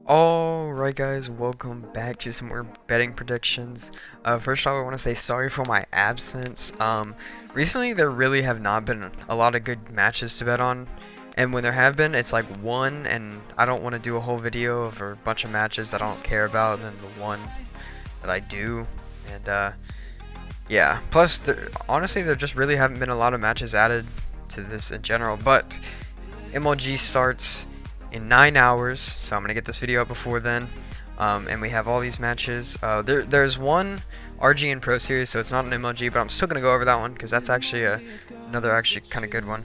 Alright guys, welcome back to some more betting predictions. First off, I want to say sorry for my absence. Recently there really have not been a lot of good matches to bet on, and when there have been, it's like one, and I don't want to do a whole video of a bunch of matches that I don't care about, and then the one that I do, and yeah. Plus, honestly, there just really haven't been a lot of matches added to this in general, but MLG starts in 9 hours, so I'm gonna get this video up before then, and we have all these matches. There's one RGN Pro Series, so it's not an MLG, but I'm still gonna go over that one because that's actually another kind of good one.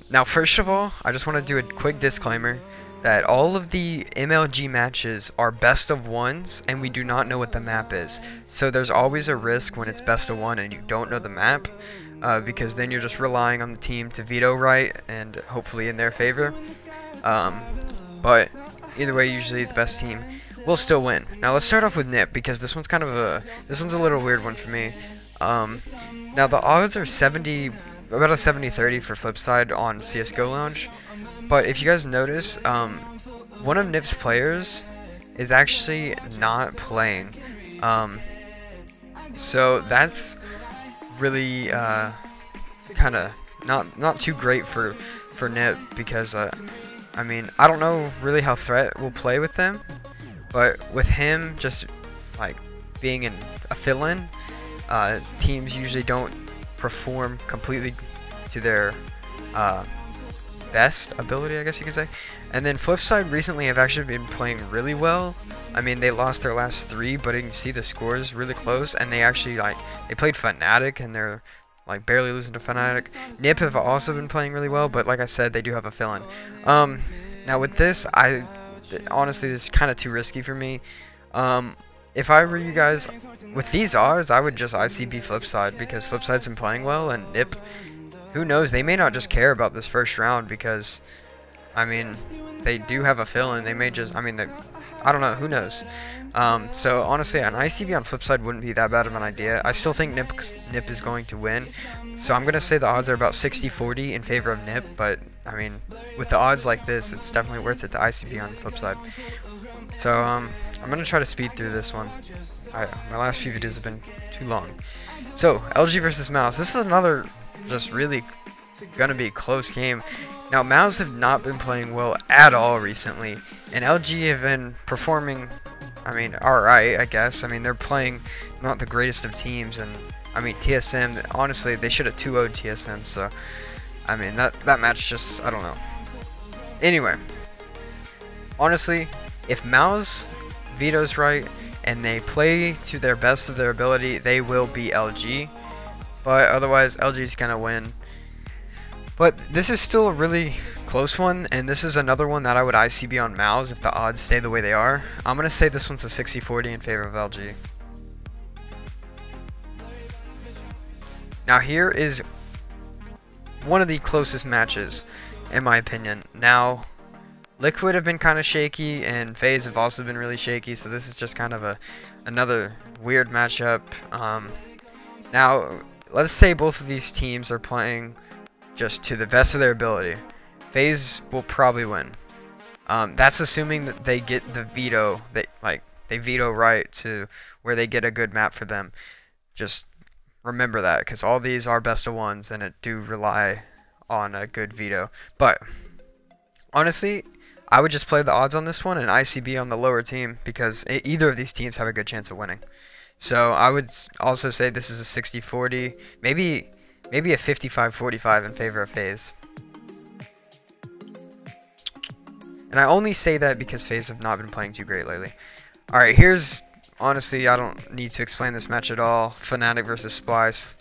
Now, first of all, I just want to do a quick disclaimer that all of the MLG matches are best of ones, and we do not know what the map is. So there's always a risk when it's best of one and you don't know the map, because then you're just relying on the team to veto right and hopefully in their favor. But either way, usually the best team will still win. Now let's start off with NiP, because this one's a little weird one for me. Now the odds are about a 70-30 for FlipSide on CSGo Lounge. But if you guys notice, one of NiP's players is actually not playing. So that's really kind of not too great for NiP, because I mean, I don't know really how Threat will play with them, but with him just like being a fill-in, teams usually don't perform completely to their best ability, I guess you could say. And then FlipSide recently have actually been playing really well. I mean, they lost their last 3, but you can see the scores really close, and they actually they played Fnatic, and they're like barely losing to Fnatic. NiP have also been playing really well, but like I said, they do have a fill-in. Now with this, honestly, this is kind of too risky for me. If I were you guys, with these odds, I would just ICB FlipSide, because FlipSide's been playing well, and NiP, who knows, they may not just care about this first round, because, I mean, they do have a fill-in. They may just, I mean, I don't know, who knows. So honestly, an ICB on FlipSide wouldn't be that bad of an idea. I still think NiP is going to win, so I'm gonna say the odds are about 60-40 in favor of NiP. But I mean, with the odds like this, it's definitely worth it to ICB on FlipSide. So I'm gonna try to speed through this one. My last few videos have been too long. So LG versus mouz. This is another just really gonna be a close game. Now, mouz have not been playing well at all recently, and LG have been performing, I mean, alright, I guess. I mean, they're playing not the greatest of teams, and I mean, TSM, honestly, they should have 2-0'd TSM, so, I mean, that match just, I don't know. Anyway, honestly, if mouz vetoes right, and they play to their best of their ability, they will beat LG, but otherwise, LG's gonna win. But this is still a really close one, and this is another one that I would ICB on mouz if the odds stay the way they are. I'm going to say this one's a 60-40 in favor of LG. Now here is one of the closest matches, in my opinion. Now, Liquid have been kind of shaky, and FaZe have also been really shaky, so this is just kind of another weird matchup. Now, let's say both of these teams are playing just to the best of their ability. FaZe will probably win. That's assuming that they get the veto, they veto right to where they get a good map for them. Just remember that, because all these are best of ones, and it do rely on a good veto. But honestly, I would just play the odds on this one and ICB on the lower team, because either of these teams have a good chance of winning. So I would also say this is a 60-40, maybe a 55-45 in favor of FaZe. And I only say that because FaZe have not been playing too great lately. Alright, here's, honestly, I don't need to explain this match at all. Fnatic versus Splyce.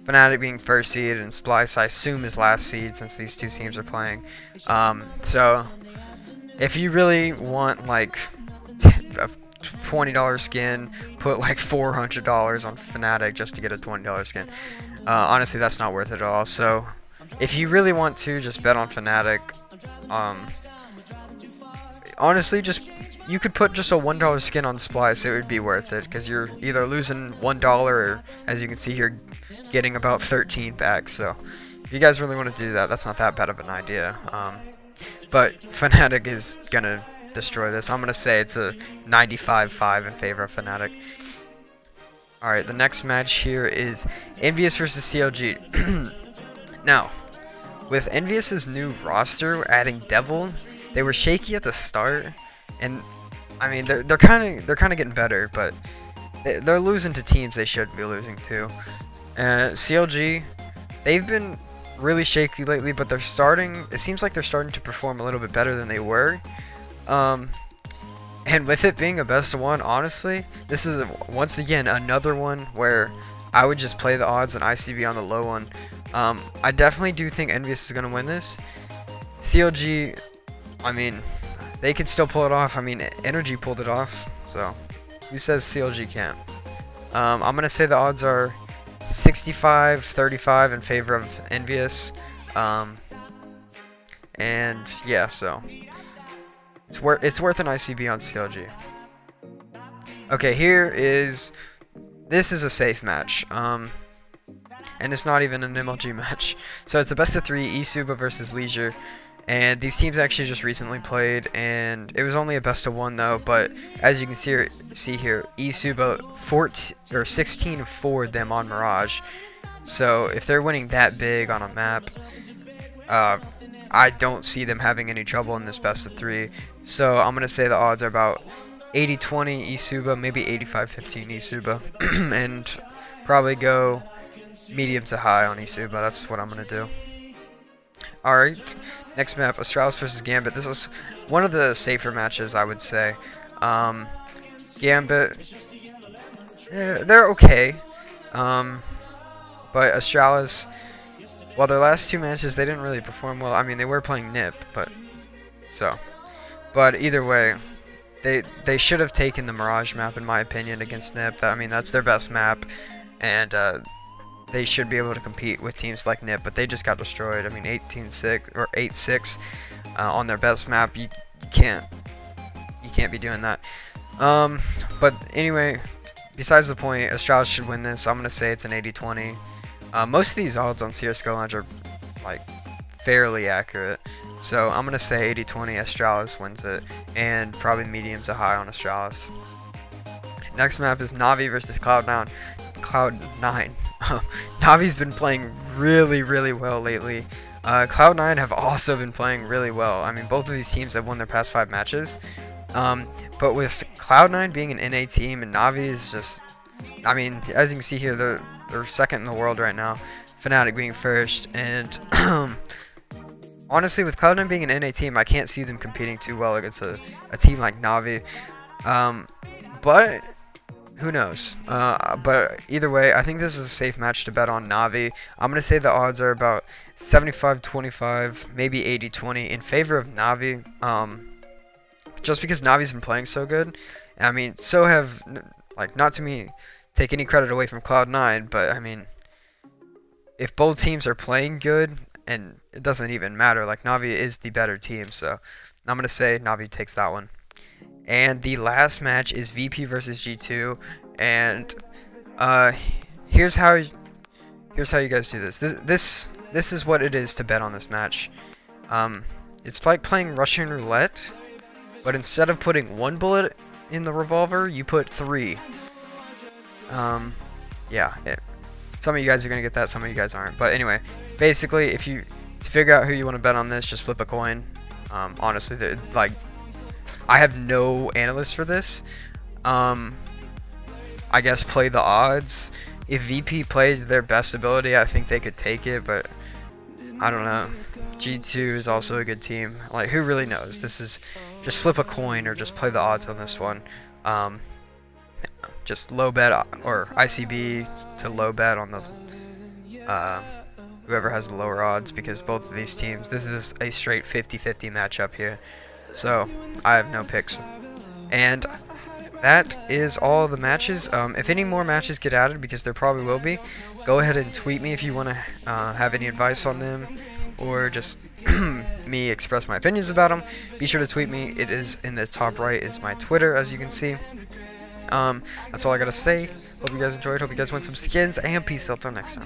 Fnatic being first seed, and Splyce, I assume, is last seed, since these two teams are playing. So, if you really want, like, a $20 skin, put like $400 on Fnatic just to get a $20 skin. Honestly, that's not worth it at all. So, if you really want to, just bet on Fnatic. Honestly, you could put just a $1 skin on Splyce. It would be worth it, because you're either losing $1 or, as you can see here, getting about 13 back. So, if you guys really want to do that, that's not that bad of an idea. But Fnatic is gonna destroy this. I'm gonna say it's a 95-5 in favor of Fnatic. Alright, the next match here is EnVyUs versus CLG. Now, with EnVyUs' new roster adding Devil, they were shaky at the start, and I mean they're kind of getting better, but they're losing to teams they shouldn't be losing to. CLG, they've been really shaky lately, but they're starting. It seems like they're starting to perform a little bit better than they were. And with it being a best of one, honestly, this is once again another one where I would just play the odds and ICB on the low one. I definitely do think EnVyUs is gonna win this. CLG, I mean, they could still pull it off. I mean, Energy pulled it off, so who says CLG can't? I'm gonna say the odds are 65-35 in favor of EnVyUs. And yeah, so it's worth an ICB on CLG. Okay, this is a safe match. And it's not even an MLG match. So it's a best of 3 Esuba versus Leisure. And these teams actually just recently played, and it was only a best of 1 though. But as you can see here, Esuba 16-4 them on Mirage. So if they're winning that big on a map, I don't see them having any trouble in this best of 3. So I'm gonna say the odds are about 80-20 Esuba, maybe 85-15 Esuba, and probably go medium to high on Esuba. That's what I'm gonna do. Alright, next map, Astralis versus Gambit. This is one of the safer matches, I would say. Gambit, they're okay. But Astralis, well, their last 2 matches, they didn't really perform well. I mean, they were playing NiP, but either way, they should have taken the Mirage map, in my opinion, against NiP. I mean, that's their best map, and they should be able to compete with teams like NiP, but they just got destroyed. I mean, 18-6 or 8-6 on their best map. You can't be doing that. But anyway, besides the point, Astralis should win this. I'm gonna say it's an 80-20. Most of these odds on CSGo Lounge are like fairly accurate, so I'm gonna say 80-20 Astralis wins it, and probably medium to high on Astralis. Next map is Navi versus Cloud9. Navi's been playing really well lately. Cloud9 have also been playing really well. I mean, both of these teams have won their past 5 matches. But with Cloud9 being an NA team and Navi is just, I mean, as you can see here, they're second in the world right now. Fnatic being first, and honestly, with Cloud9 being an NA team, I can't see them competing too well against a team like Navi. But who knows? But either way, I think this is a safe match to bet on Navi. I'm going to say the odds are about 75-25, maybe 80-20 in favor of Navi. Just because Navi's been playing so good. I mean, so have, like, not to me take any credit away from Cloud9, but I mean, if both teams are playing good, and it doesn't even matter, like, Navi is the better team, so I'm going to say Navi takes that one. And the last match is VP versus G2, and here's how you guys do this. This is what it is to bet on this match. It's like playing Russian roulette, but instead of putting 1 bullet in the revolver, you put 3. Yeah, some of you guys are gonna get that, some of you guys aren't. But anyway, basically, to figure out who you want to bet on this, just flip a coin. Honestly, like, I have no analyst for this. I guess play the odds. If VP plays their best ability, I think they could take it, but I don't know. G2 is also a good team. Like, who really knows? This is just flip a coin or just play the odds on this one. Just low bet or ICB to low bet on the whoever has the lower odds, because both of these teams, this is a straight 50-50 matchup here. So I have no picks. And that is all the matches. If any more matches get added, because there probably will be, go ahead and tweet me if you want to have any advice on them, or just me express my opinions about them. Be sure to tweet me. It is in the top right is my Twitter, as you can see. That's all I gotta say. Hope you guys enjoyed. Hope you guys win some skins, and peace out till next time.